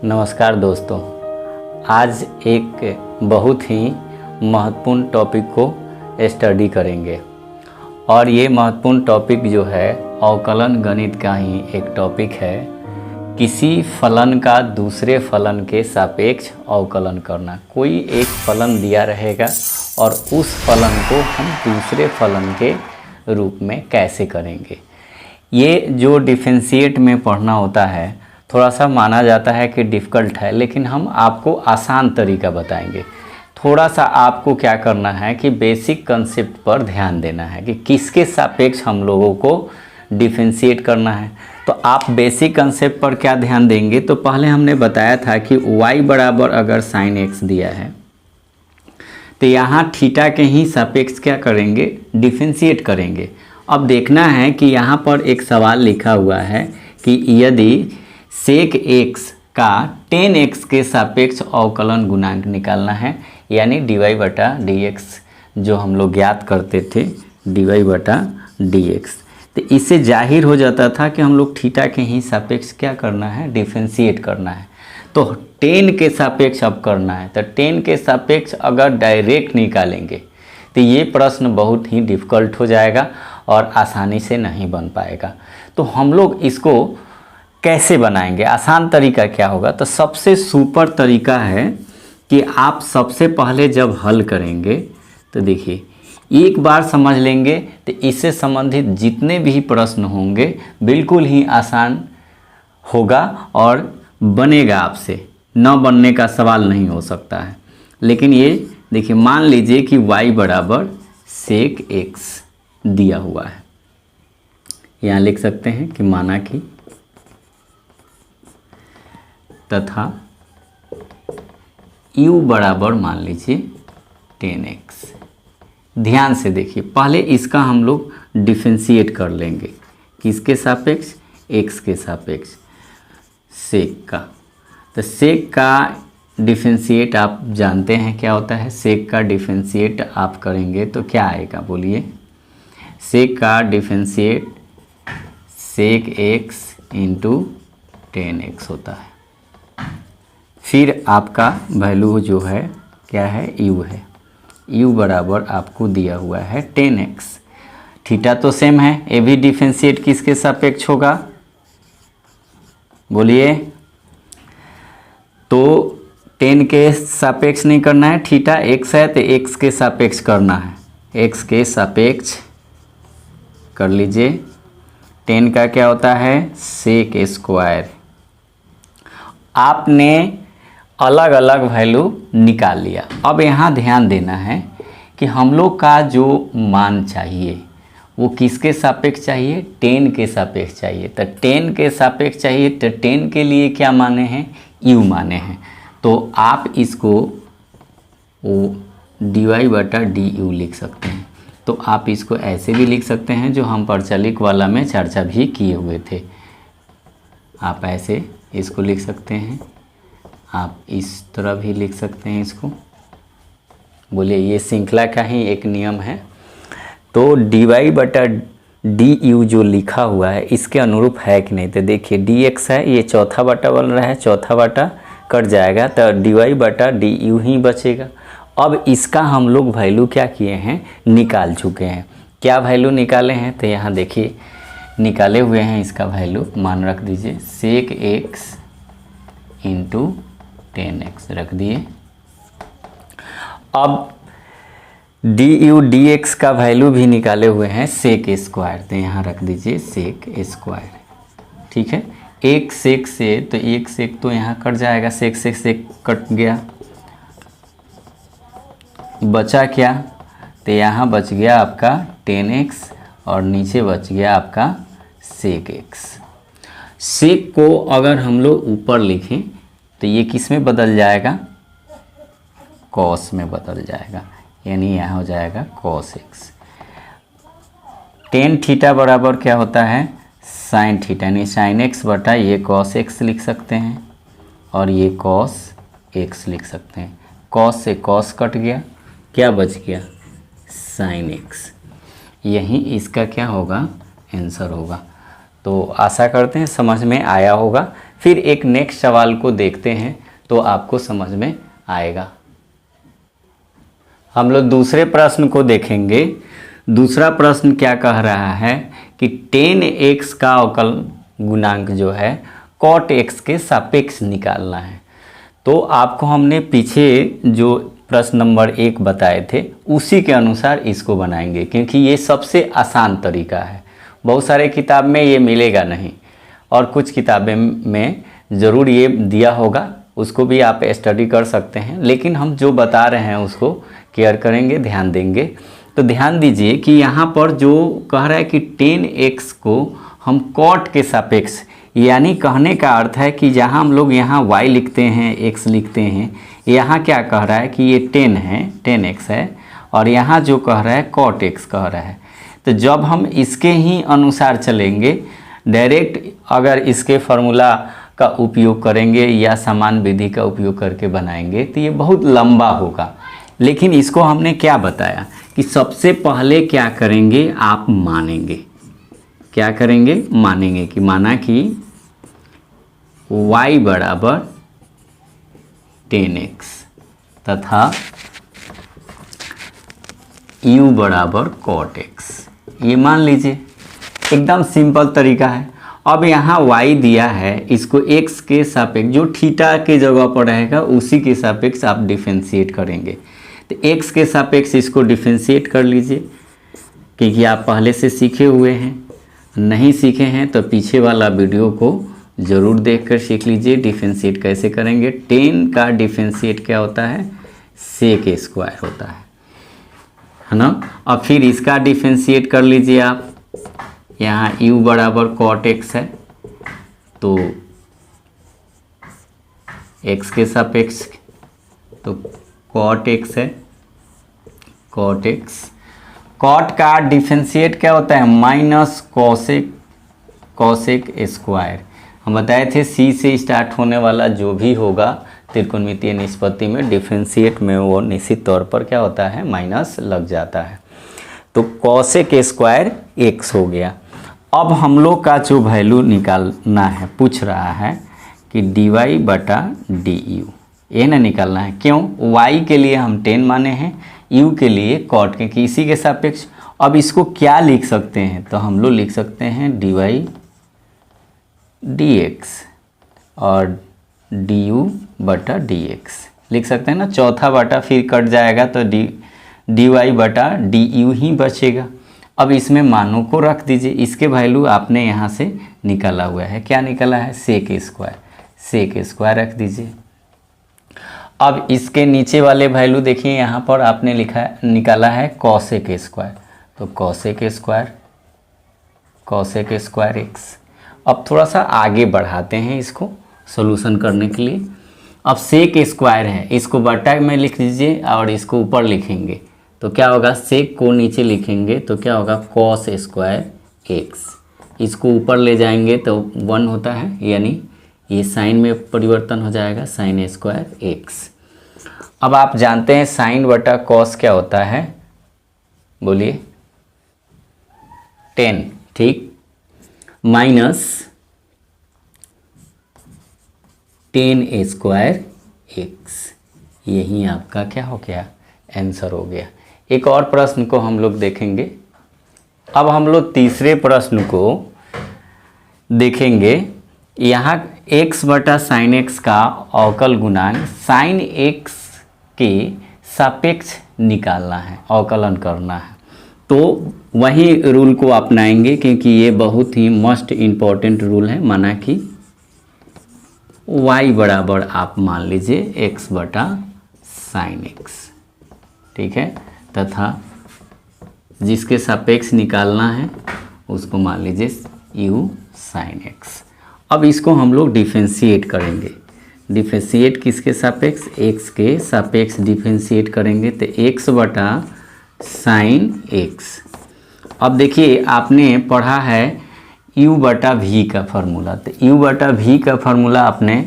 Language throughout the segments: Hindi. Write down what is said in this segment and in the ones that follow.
नमस्कार दोस्तों, आज एक बहुत ही महत्वपूर्ण टॉपिक को स्टडी करेंगे और ये महत्वपूर्ण टॉपिक जो है अवकलन गणित का ही एक टॉपिक है। किसी फलन का दूसरे फलन के सापेक्ष अवकलन करना। कोई एक फलन दिया रहेगा और उस फलन को हम दूसरे फलन के रूप में कैसे करेंगे। ये जो डिफरेंशिएट में पढ़ना होता है थोड़ा सा माना जाता है कि डिफ़िकल्ट है, लेकिन हम आपको आसान तरीका बताएंगे। थोड़ा सा आपको क्या करना है कि बेसिक कंसेप्ट पर ध्यान देना है कि किसके सापेक्ष हम लोगों को डिफरेंशिएट करना है। तो आप बेसिक कंसेप्ट पर क्या ध्यान देंगे, तो पहले हमने बताया था कि y बराबर अगर sin x दिया है तो यहाँ थीटा के ही सापेक्ष क्या करेंगे, डिफरेंशिएट करेंगे। अब देखना है कि यहाँ पर एक सवाल लिखा हुआ है कि यदि सेक x का tan x के सापेक्ष अवकलन गुणांक निकालना है, यानी dy बटा dx जो हम लोग ज्ञात करते थे dy बटा dx। तो इससे जाहिर हो जाता था कि हम लोग थीटा के ही सापेक्ष क्या करना है, डिफरेंशिएट करना है। तो tan के सापेक्ष अब करना है, तो tan के सापेक्ष अगर डायरेक्ट निकालेंगे तो ये प्रश्न बहुत ही डिफ़िकल्ट हो जाएगा और आसानी से नहीं बन पाएगा। तो हम लोग इसको कैसे बनाएंगे, आसान तरीका क्या होगा, तो सबसे सुपर तरीका है कि आप सबसे पहले जब हल करेंगे तो देखिए एक बार समझ लेंगे तो इससे संबंधित जितने भी प्रश्न होंगे बिल्कुल ही आसान होगा और बनेगा। आपसे न बनने का सवाल नहीं हो सकता है। लेकिन ये देखिए, मान लीजिए कि y बराबर सेक x दिया हुआ है। यहाँ लिख सकते हैं कि माना कि तथा u बराबर मान लीजिए tan x। ध्यान से देखिए, पहले इसका हम लोग डिफरेंशिएट कर लेंगे, किसके सापेक्ष, x के सापेक्ष सेक का। तो सेक का डिफरेंशिएट आप जानते हैं क्या होता है। सेक का डिफरेंशिएट आप करेंगे तो क्या आएगा, बोलिए। सेक का डिफरेंशिएट सेक x इंटू tan x होता है। फिर आपका वैल्यू जो है क्या है, u है। u बराबर आपको दिया हुआ है tan x। थीटा तो सेम है, ये भी डिफरेंशिएट किसके सापेक्ष होगा, बोलिए। तो tan के सापेक्ष नहीं करना है, थीटा x है तो x के सापेक्ष करना है। x के सापेक्ष कर लीजिए। tan का क्या होता है, सेक स्क्वायर। आपने अलग अलग वैल्यू निकाल लिया। अब यहाँ ध्यान देना है कि हम लोग का जो मान चाहिए वो किसके सापेक्ष चाहिए, tan के सापेक्ष चाहिए। तो tan के सापेक्ष चाहिए तो tan के लिए क्या माने हैं, u माने हैं। तो आप इसको dy बटा du लिख सकते हैं। तो आप इसको ऐसे भी लिख सकते हैं जो हम प्रचलिक वाला में चर्चा भी किए हुए थे। आप ऐसे इसको लिख सकते हैं, आप इस तरह भी लिख सकते हैं इसको, बोलिए। ये श्रृंखला का ही एक नियम है। तो dy बटा du जो लिखा हुआ है इसके अनुरूप है कि नहीं, तो देखिए dx है, ये चौथा बटा बन रहा है, चौथा बटा कट जाएगा तो dy बटा du ही बचेगा। अब इसका हम लोग वैल्यू क्या किए हैं, निकाल चुके हैं। क्या वैल्यू निकाले हैं, तो यहाँ देखिए निकाले हुए हैं। इसका वैल्यू मान रख दीजिए, सेक x इंटू tan x रख दिए। अब du dx का वैल्यू भी निकाले हुए हैं, सेक स्क्वायर, तो यहाँ रख दीजिए सेक स्क्वायर। ठीक है, एक सेक से तो एक सेक तो यहाँ कट जाएगा, सेक से सेक कट गया, बचा क्या, तो यहाँ बच गया आपका tan x और नीचे बच गया आपका सेक x। सेक को अगर हम लोग ऊपर लिखें तो ये किस में बदल जाएगा, कॉस में बदल जाएगा, यानी यहाँ हो जाएगा कॉस x। tan थीटा बराबर क्या होता है, साइन थीटा, यानी साइन x बटा ये कॉस x लिख सकते हैं और ये कॉस x लिख सकते हैं। कॉस से कॉस कट गया, क्या बच गया, साइन x। यही इसका क्या होगा, आंसर होगा। तो आशा करते हैं समझ में आया होगा। फिर एक नेक्स्ट सवाल को देखते हैं तो आपको समझ में आएगा। हम लोग दूसरे प्रश्न को देखेंगे। दूसरा प्रश्न क्या कह रहा है कि 10x का अवकल गुणांक जो है cot x के सापेक्ष निकालना है। तो आपको हमने पीछे जो प्रश्न नंबर 1 बताए थे उसी के अनुसार इसको बनाएंगे, क्योंकि ये सबसे आसान तरीका है। बहुत सारे किताब में ये मिलेगा नहीं और कुछ किताबें में ज़रूर ये दिया होगा, उसको भी आप स्टडी कर सकते हैं, लेकिन हम जो बता रहे हैं उसको केयर करेंगे, ध्यान देंगे। तो ध्यान दीजिए कि यहाँ पर जो कह रहा है कि 10x को हम cot के सापेक्ष, यानी कहने का अर्थ है कि जहाँ हम लोग यहाँ y लिखते हैं, x लिखते हैं, यहाँ क्या कह रहा है कि ये 10 है, 10x है, और यहाँ जो कह रहा है cot x कह रहा है। तो जब हम इसके ही अनुसार चलेंगे, डायरेक्ट अगर इसके फार्मूला का उपयोग करेंगे या समान विधि का उपयोग करके बनाएंगे तो ये बहुत लंबा होगा। लेकिन इसको हमने क्या बताया कि सबसे पहले क्या करेंगे, आप मानेंगे, क्या करेंगे, मानेंगे कि माना कि y बराबर 10x तथा u बराबर cot x, ये मान लीजिए। एकदम सिंपल तरीका है। अब यहाँ y दिया है, इसको x के सापेक्ष, जो थीटा के जगह पर रहेगा उसी के सापेक्ष आप डिफरेंशिएट करेंगे। तो x के सापेक्ष इसको डिफरेंशिएट कर लीजिए, क्योंकि आप पहले से सीखे हुए हैं। नहीं सीखे हैं तो पीछे वाला वीडियो को ज़रूर देखकर सीख लीजिए डिफरेंशिएट कैसे करेंगे। 10 का डिफरेंशिएट क्या होता है, sec स्क्वायर होता है ना। अब फिर इसका डिफरेंशिएट कर लीजिए आप। यहाँ u बराबर cot x है, तो x के सापेक्ष तो cot x है, cot x। cot का डिफरेंशिएट क्या होता है, माइनस कॉसेक स्क्वायर। हम बताए थे c से स्टार्ट होने वाला जो भी होगा त्रिकोणमितीय निष्पत्ति में डिफरेंशिएट में वो निश्चित तौर पर क्या होता है, माइनस लग जाता है। तो कॉसेक स्क्वायर x हो गया। अब हम लोग का जो वैल्यू निकालना है, पूछ रहा है कि dy बटा du, ये ना निकालना है। क्यों, y के लिए हम 10 माने हैं, u के लिए cot के, कि इसी के सापेक्ष। अब इसको क्या लिख सकते हैं, तो हम लोग लिख सकते हैं dy dx और du बटा dx लिख सकते हैं ना। चौथा बटा फिर कट जाएगा तो dy बटा du ही बचेगा। अब इसमें मानों को रख दीजिए। इसके वैल्यू आपने यहाँ से निकाला हुआ है, क्या निकाला है, sec स्क्वायर रख दीजिए। अब इसके नीचे वाले वैल्यू देखिए, यहाँ पर आपने निकाला है कॉसेक स्क्वायर, तो कॉसेक स्क्वायर x। अब थोड़ा सा आगे बढ़ाते हैं इसको सॉल्यूशन करने के लिए। अब सेक स्क्वायर है, इसको बटा में लिख दीजिए और इसको ऊपर लिखेंगे तो क्या होगा, सेक को नीचे लिखेंगे तो क्या होगा, कॉस स्क्वायर x। इसको ऊपर ले जाएंगे तो 1 होता है, यानी ये साइन में परिवर्तन हो जाएगा, साइन स्क्वायर x। अब आप जानते हैं साइन बटा कॉस क्या होता है, बोलिए, 10, ठीक, माइनस 10 स्क्वायर x। यही आपका क्या हो गया, आंसर हो गया। एक और प्रश्न को हम लोग देखेंगे। अब हम लोग तीसरे प्रश्न को देखेंगे। यहाँ x बटा साइन x का अवकल गुणांक साइन x के सापेक्ष निकालना है, अवकलन करना है। तो वही रूल को अपनाएंगे, क्योंकि ये बहुत ही मोस्ट इम्पॉर्टेंट रूल है। माना कि y बराबर आप मान लीजिए x बटा साइन x, ठीक है, तथा जिसके सापेक्ष निकालना है उसको मान लीजिए u साइन x। अब इसको हम लोग डिफरेंशिएट करेंगे। डिफरेंशिएट किसके सापेक्ष, x के सापेक्ष डिफरेंशिएट करेंगे तो x बटा साइन x। अब देखिए आपने पढ़ा है u बटा v का फार्मूला, तो u बटा v का फार्मूला आपने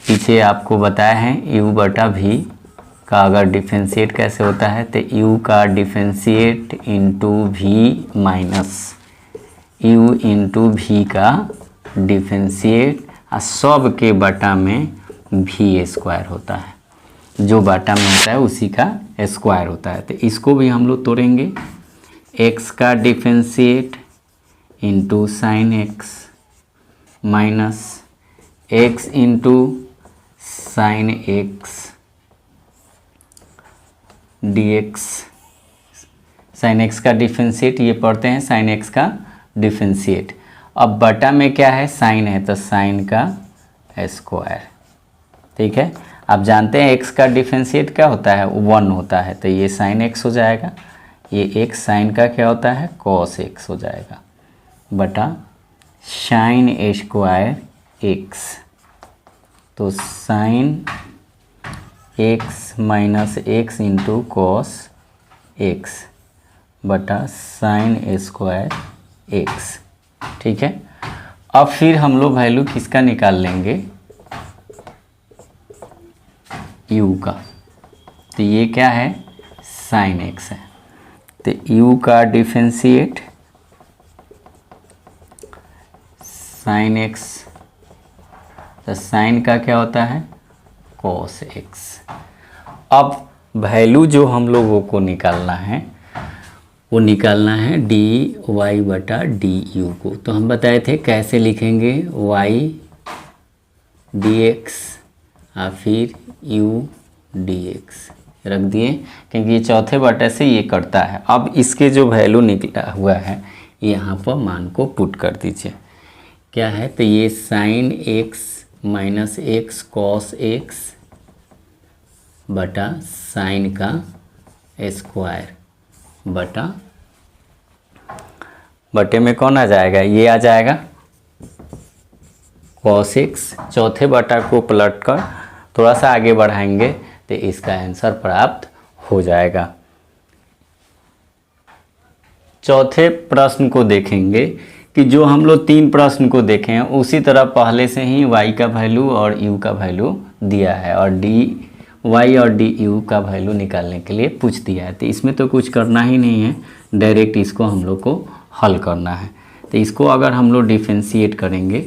पीछे आपको बताया है। u बटा v का अगर डिफरेंशिएट कैसे होता है, तो u का differentiate into v minus u into v का डिफरेंशिएट और सब के बटा में भी स्क्वायर होता है, जो बटा में होता है उसी का स्क्वायर होता है। तो इसको भी हम लोग तोड़ेंगे, x का differentiate into sine x minus x into sine x dx, sine x का डिफरेंशिएट ये पढ़ते हैं साइन एक्स का डिफरेंशिएट। अब बटा में क्या है, साइन है तो साइन का स्क्वायर। ठीक है, आप जानते हैं x का डिफरेंशिएट क्या होता है, 1 होता है, तो ये साइन x हो जाएगा, ये x साइन का क्या होता है, कॉस x हो जाएगा, बटा साइन स्क्वायर x। तो sine x minus x into cos x बटा साइन स्क्वायर एक्स। ठीक है, अब फिर हम लोग वैल्यू किसका निकाल लेंगे, u का। तो ये क्या है, साइन x है, तो u का डिफरेंशिएट साइन x, तो साइन का क्या होता है, कॉस x। अब वैल्यू जो हम लोगों को निकालना है वो निकालना है डी वाई बटा डी यू को। तो हम बताए थे कैसे लिखेंगे, y dx और फिर u dx रख दिए, क्योंकि ये चौथे बटे से ये करता है। अब इसके जो वैल्यू निकला हुआ है यहाँ पर मान को पुट कर दीजिए, क्या है, तो ये sine x minus x cos x बटा साइन का स्क्वायर बटा, बटे में कौन आ जाएगा, ये आ जाएगा कॉस एक्स। चौथे बटा को पलट कर थोड़ा सा आगे बढ़ाएंगे तो इसका आंसर प्राप्त हो जाएगा। चौथे प्रश्न को देखेंगे कि जो हम लोग 3 प्रश्न को देखे हैं उसी तरह पहले से ही y का वैल्यू और u का वैल्यू दिया है और y और du का वैल्यू निकालने के लिए पूछ दिया है। तो इसमें तो कुछ करना ही नहीं है, डायरेक्ट इसको हम लोग को हल करना है। तो इसको अगर हम लोग डिफरेंशिएट करेंगे,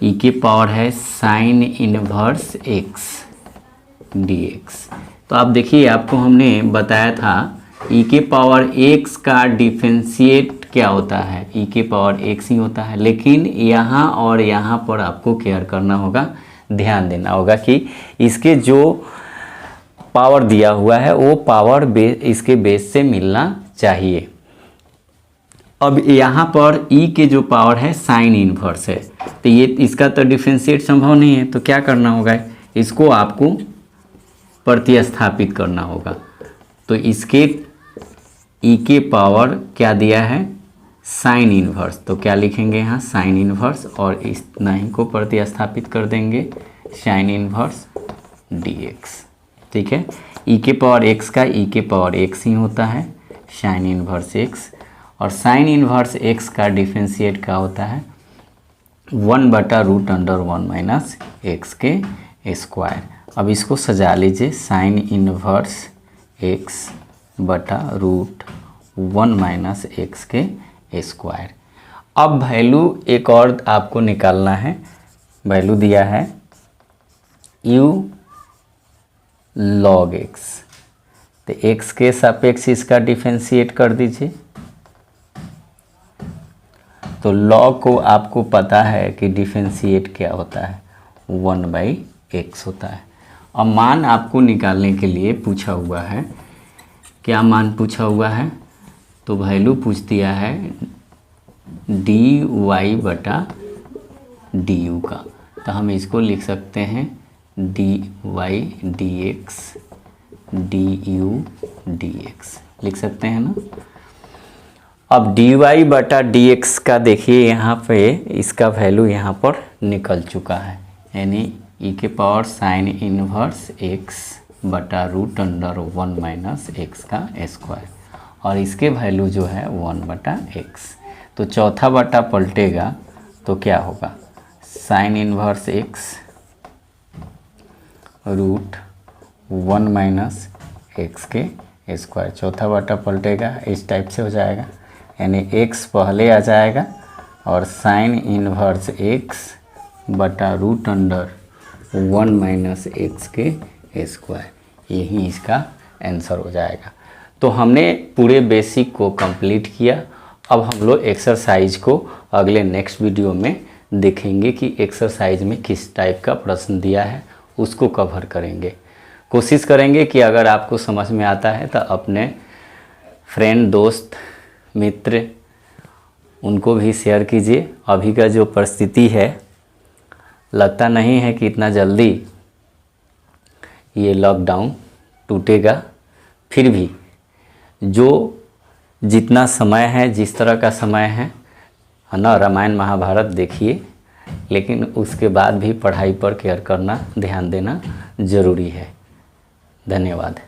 e के पावर है साइन इनवर्स x dx। तो आप देखिए, आपको हमने बताया था e के पावर x का डिफरेंशिएट क्या होता है, e के पावर x ही होता है। लेकिन यहाँ और यहाँ पर आपको केयर करना होगा, ध्यान देना होगा कि इसके जो पावर दिया हुआ है वो पावर इसके बेस से मिलना चाहिए। अब यहाँ पर e के जो पावर है साइन इनवर्स है, तो ये इसका तो डिफरेंशिएट संभव नहीं है। तो क्या करना होगा, इसको आपको प्रतिस्थापित करना होगा। तो इसके e के पावर क्या दिया है, साइन इनवर्स, तो क्या लिखेंगे यहाँ साइन इनवर्स और इतना ही को प्रतिस्थापित कर देंगे साइन इनवर्स dx। ठीक है, e के पावर x का e के पावर x ही होता है साइन इनवर्स x, और साइन इनवर्स x का डिफरेंशिएट क्या होता है 1 बटा रूट अंडर 1 माइनस एक्स के स्क्वायर। अब इसको सजा लीजिए, साइन इनवर्स x बटा रूट 1 माइनस एक्स के स्क्वायर। अब वैल्यू एक और आपको निकालना है, वैल्यू दिया है u log x, तो x के सापेक्ष इसका डिफरेंशिएट कर दीजिए। तो log को आपको पता है कि डिफरेंशिएट क्या होता है, 1/x होता है। अब मान आपको निकालने के लिए पूछा हुआ है, क्या मान पूछा हुआ है, तो वैल्यू पूछ दिया है dy बटा du का। तो हम इसको लिख सकते हैं dy dx du dx लिख सकते हैं ना। अब dy बटा dx का देखिए यहाँ पे इसका वैल्यू यहाँ पर निकल चुका है, यानी e के पावर साइन इनवर्स x बटा रूट अंडर 1 माइनस एक्स का स्क्वायर, और इसके वैल्यू जो है 1 बटा x। तो चौथा बटा पलटेगा तो क्या होगा, sine inverse x root 1 minus x के स्क्वायर। चौथा बटा पलटेगा इस टाइप से हो जाएगा, यानी x पहले आ जाएगा और साइन इनवर्स x बटा रूट अंडर 1 माइनस एक्स के स्क्वायर, यही इसका आंसर हो जाएगा। तो हमने पूरे बेसिक को कंप्लीट किया। अब हम लोग एक्सरसाइज को अगले नेक्स्ट वीडियो में देखेंगे कि एक्सरसाइज में किस टाइप का प्रश्न दिया है, उसको कवर करेंगे। कोशिश करेंगे कि अगर आपको समझ में आता है तो अपने फ्रेंड, दोस्त, मित्र उनको भी शेयर कीजिए। अभी का जो परिस्थिति है, लगता नहीं है कि इतना जल्दी ये लॉकडाउन टूटेगा। फिर भी जो जितना समय है, जिस तरह का समय है ना, रामायण महाभारत देखिए, लेकिन उसके बाद भी पढ़ाई पर केयर करना, ध्यान देना ज़रूरी है। धन्यवाद।